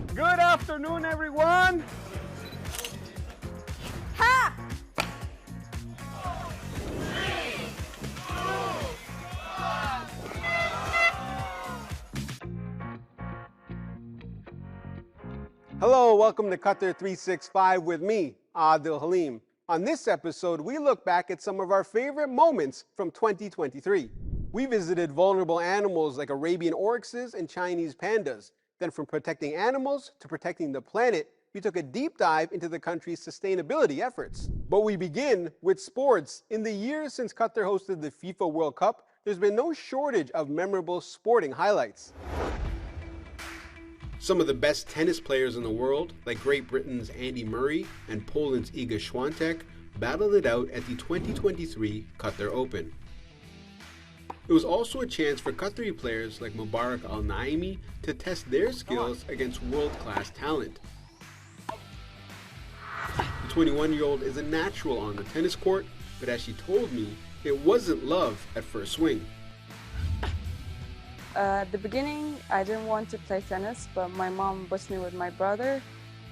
Good afternoon, everyone. Ha! Hello, welcome to Qatar 365 with me, Adil Halim. On this episode, we look back at some of our favorite moments from 2023. We visited vulnerable animals like Arabian oryxes and Chinese pandas. Then from protecting animals to protecting the planet, we took a deep dive into the country's sustainability efforts. But we begin with sports. In the years since Qatar hosted the FIFA World Cup, there's been no shortage of memorable sporting highlights. Some of the best tennis players in the world, like Great Britain's Andy Murray and Poland's Iga Świątek, battled it out at the 2023 Qatar Open. It was also a chance for Qatari players like Mubarak Al-Naimi to test their skills against world-class talent. The 21-year-old is a natural on the tennis court, but as she told me, it wasn't love at first swing. At the beginning, I didn't want to play tennis, but my mom pushed me with my brother.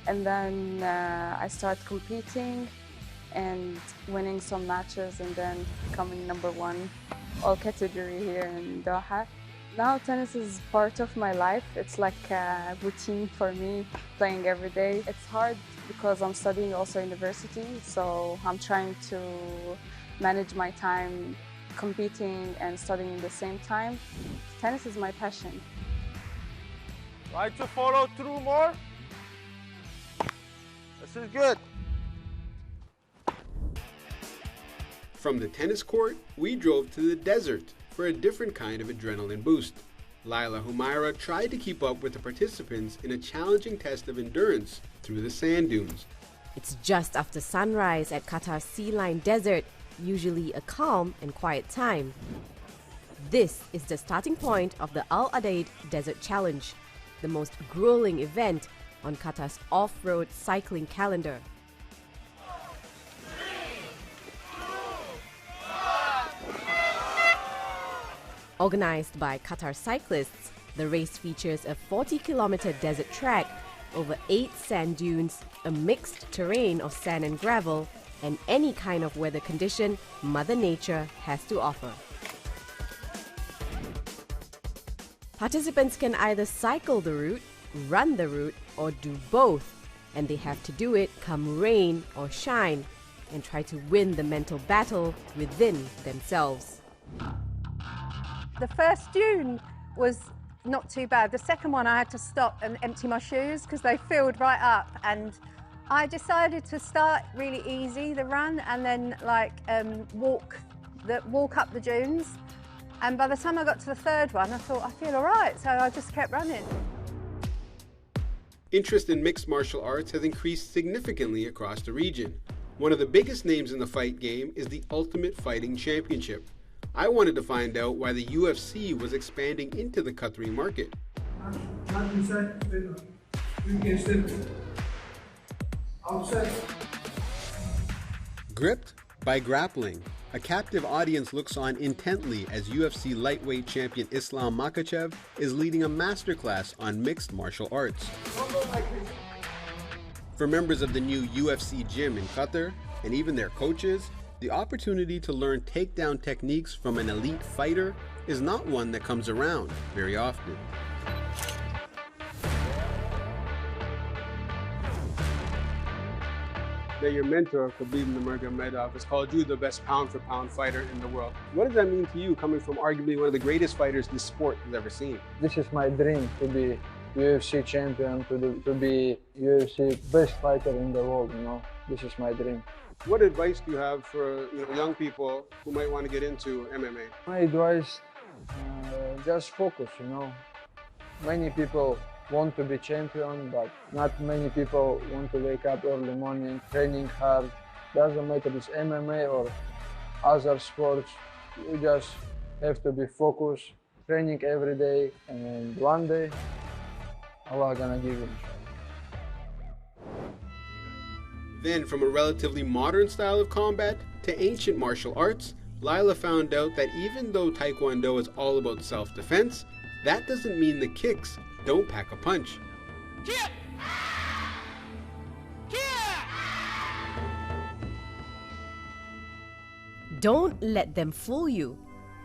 And then I started competing and winning some matches and then becoming number one all category here in Doha. Now tennis is part of my life. It's like a routine for me, playing every day. It's hard because I'm studying also university, so I'm trying to manage my time competing and studying at the same time. Tennis is my passion. Try to follow through more. This is good. From the tennis court, we drove to the desert for a different kind of adrenaline boost. Laila Humaira tried to keep up with the participants in a challenging test of endurance through the sand dunes. It's just after sunrise at Qatar's Sea Line Desert, usually a calm and quiet time. This is the starting point of the Al Adaid Desert Challenge, the most grueling event on Qatar's off-road cycling calendar. Organized by Qatar cyclists, the race features a 40-kilometer desert track over 8 sand dunes, a mixed terrain of sand and gravel, and any kind of weather condition Mother Nature has to offer. Participants can either cycle the route, run the route, or do both, and they have to do it come rain or shine and try to win the mental battle within themselves. The first dune was not too bad. The second one I had to stop and empty my shoes because they filled right up, and I decided to start really easy, the run, and then walk up the dunes. And by the time I got to the third one, I thought, I feel all right, so I just kept running. Interest in mixed martial arts has increased significantly across the region. One of the biggest names in the fight game is the Ultimate Fighting Championship. I wanted to find out why the UFC was expanding into the Qatari market. Gripped by grappling, a captive audience looks on intently as UFC lightweight champion Islam Makhachev is leading a masterclass on mixed martial arts. For members of the new UFC gym in Qatar, and even their coaches, the opportunity to learn takedown techniques from an elite fighter is not one that comes around very often. That your mentor, Khabib Nurmagomedov, has called you the best pound-for-pound fighter in the world. What does that mean to you, coming from arguably one of the greatest fighters this sport has ever seen? This is my dream, to be UFC champion, to be UFC best fighter in the world, you know. This is my dream. What advice do you have for young people who might want to get into MMA? My advice, just focus, you know. Many people want to be champion, but not many people want to wake up early morning, training hard. Doesn't matter if it's MMA or other sports. You just have to be focused, training every day, and one day, Allah gonna give you. Then, from a relatively modern style of combat to ancient martial arts, Laila found out that even though Taekwondo is all about self-defense, that doesn't mean the kicks don't pack a punch. Don't let them fool you.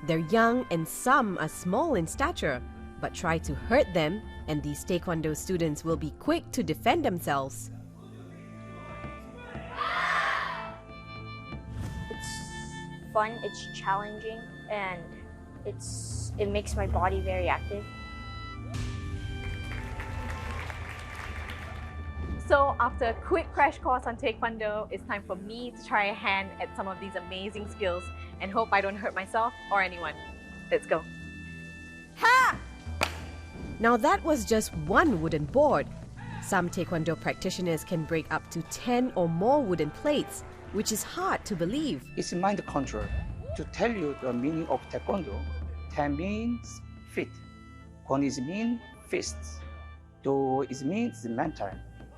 They're young and some are small in stature, but try to hurt them and these Taekwondo students will be quick to defend themselves. It's fun, it's challenging, and it makes my body very active. So after a quick crash course on Taekwondo, it's time for me to try a hand at some of these amazing skills and hope I don't hurt myself or anyone. Let's go. Ha! Now that was just one wooden board. Some Taekwondo practitioners can break up to 10 or more wooden plates, which is hard to believe. It's mind control. To tell you the meaning of Taekwondo, Tan means feet, Kon is mean fists, Do is means mental.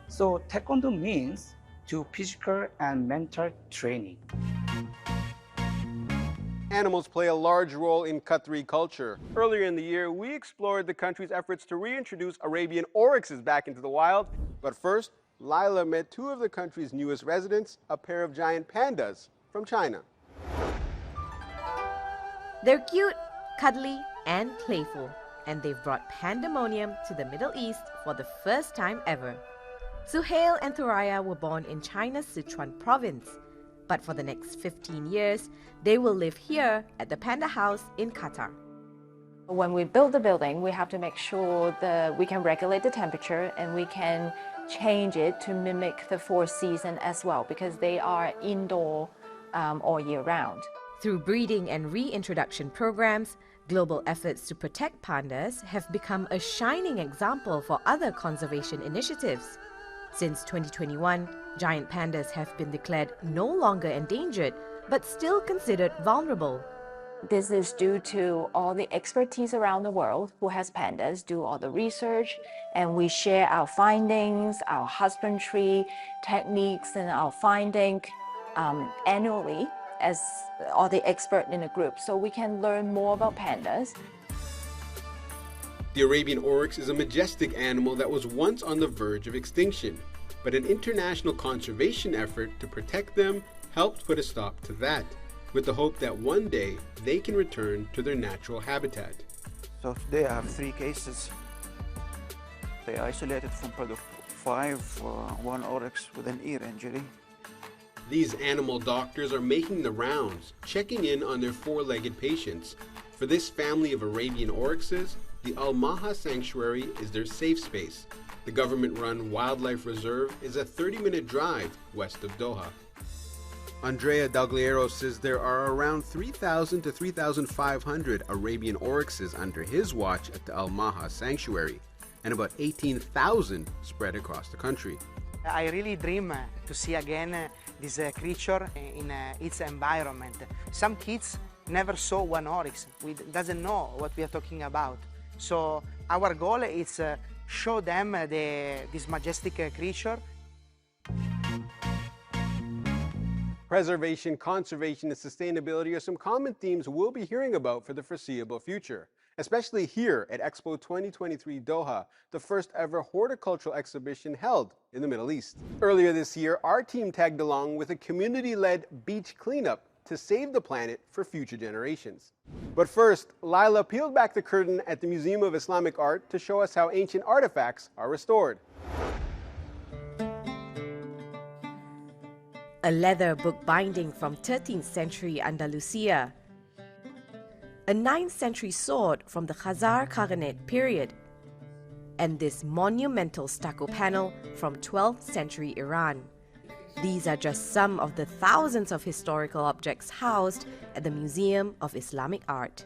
So Taekwondo means to physical and mental training. Animals play a large role in Qatari culture. Earlier in the year, we explored the country's efforts to reintroduce Arabian oryxes back into the wild. But first, Lila met two of the country's newest residents, a pair of giant pandas from China. They're cute, cuddly, and playful, and they've brought pandemonium to the Middle East for the first time ever. Suhail and Thuraya were born in China's Sichuan province, but for the next 15 years, they will live here at the Panda House in Qatar. When we build the building, we have to make sure that we can regulate the temperature and we can change it to mimic the four seasons as well, because they are indoor all year round. Through breeding and reintroduction programs, global efforts to protect pandas have become a shining example for other conservation initiatives. Since 2021, giant pandas have been declared no longer endangered, but still considered vulnerable. This is due to all the expertise around the world who has pandas, do all the research, and we share our findings, our husbandry techniques, and our finding annually as all the experts in the group, so we can learn more about pandas. The Arabian oryx is a majestic animal that was once on the verge of extinction, but an international conservation effort to protect them helped put a stop to that, with the hope that one day they can return to their natural habitat. So today I have 3 cases. They isolated from part of 5, one oryx with an ear injury. These animal doctors are making the rounds, checking in on their 4-legged patients. For this family of Arabian oryxes, the Al-Maha Sanctuary is their safe space. The government-run wildlife reserve is a 30-minute drive west of Doha. Andrea Dagliero says there are around 3,000 to 3,500 Arabian oryxes under his watch at the Al-Maha Sanctuary, and about 18,000 spread across the country. I really dream to see again this creature in its environment. Some kids never saw one oryx. We doesn't know what we are talking about. So our goal is show them this majestic creature. Preservation, conservation, and sustainability are some common themes we'll be hearing about for the foreseeable future, especially here at Expo 2023 Doha, the first ever horticultural exhibition held in the Middle East. Earlier this year, our team tagged along with a community-led beach cleanup to save the planet for future generations. But first, Lila peeled back the curtain at the Museum of Islamic Art to show us how ancient artifacts are restored. A leather book binding from 13th century Andalusia, a 9th century sword from the Khazar Khaganate period, and this monumental stucco panel from 12th century Iran. These are just some of the thousands of historical objects housed at the Museum of Islamic Art.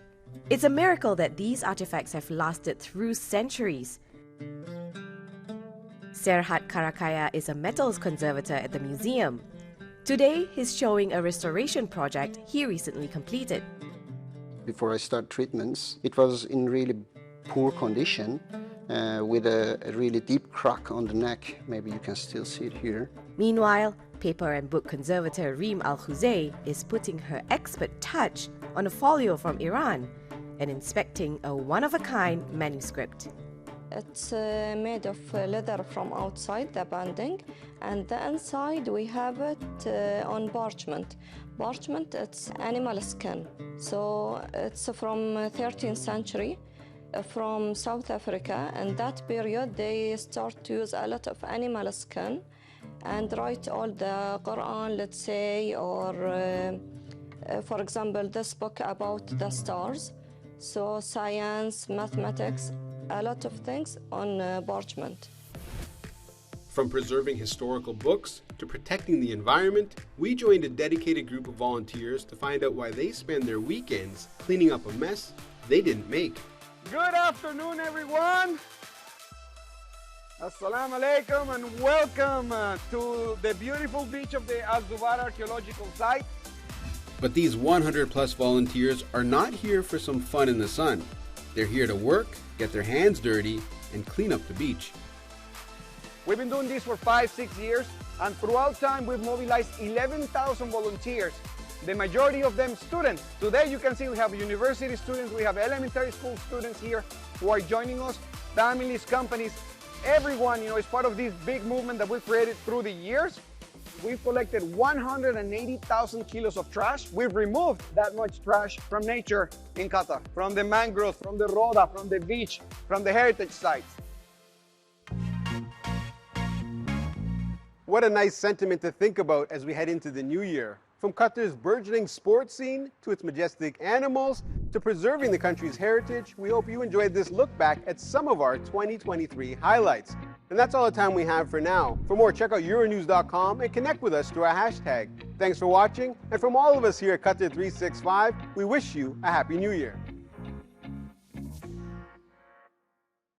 It's a miracle that these artifacts have lasted through centuries. Serhat Karakaya is a metals conservator at the museum. Today, he's showing a restoration project he recently completed. Before I start treatments, it was in really poor condition with a really deep crack on the neck. Maybe you can still see it here. Meanwhile, paper and book conservator Reem Al-Khuzay is putting her expert touch on a folio from Iran and inspecting a one-of-a-kind manuscript. It's made of leather from outside, the banding, and the inside we have it on parchment. Parchment, it's animal skin. So it's from 13th century, from South Africa. In that period, they start to use a lot of animal skin and write all the Quran, let's say, or for example, this book about the stars. So science, mathematics, a lot of things on parchment. From preserving historical books to protecting the environment, we joined a dedicated group of volunteers to find out why they spend their weekends cleaning up a mess they didn't make. Good afternoon, everyone. Assalamu alaikum and welcome to the beautiful beach of the Al-Zubar Archaeological Site. But these 100 plus volunteers are not here for some fun in the sun. They're here to work, get their hands dirty, and clean up the beach. We've been doing this for 5-6 years, and throughout time we've mobilized 11,000 volunteers, the majority of them students. Today you can see we have university students, we have elementary school students here who are joining us, families, companies, everyone, is part of this big movement that we've created through the years. We've collected 180,000 kilos of trash. We've removed that much trash from nature in Qatar, from the mangroves, from the Roda, from the beach, from the heritage sites. What a nice sentiment to think about as we head into the new year. From Qatar's burgeoning sports scene to its majestic animals to preserving the country's heritage, we hope you enjoyed this look back at some of our 2023 highlights. And that's all the time we have for now. For more, check out Euronews.com and connect with us through our hashtag. Thanks for watching, and from all of us here at Qatar 365, we wish you a Happy New Year.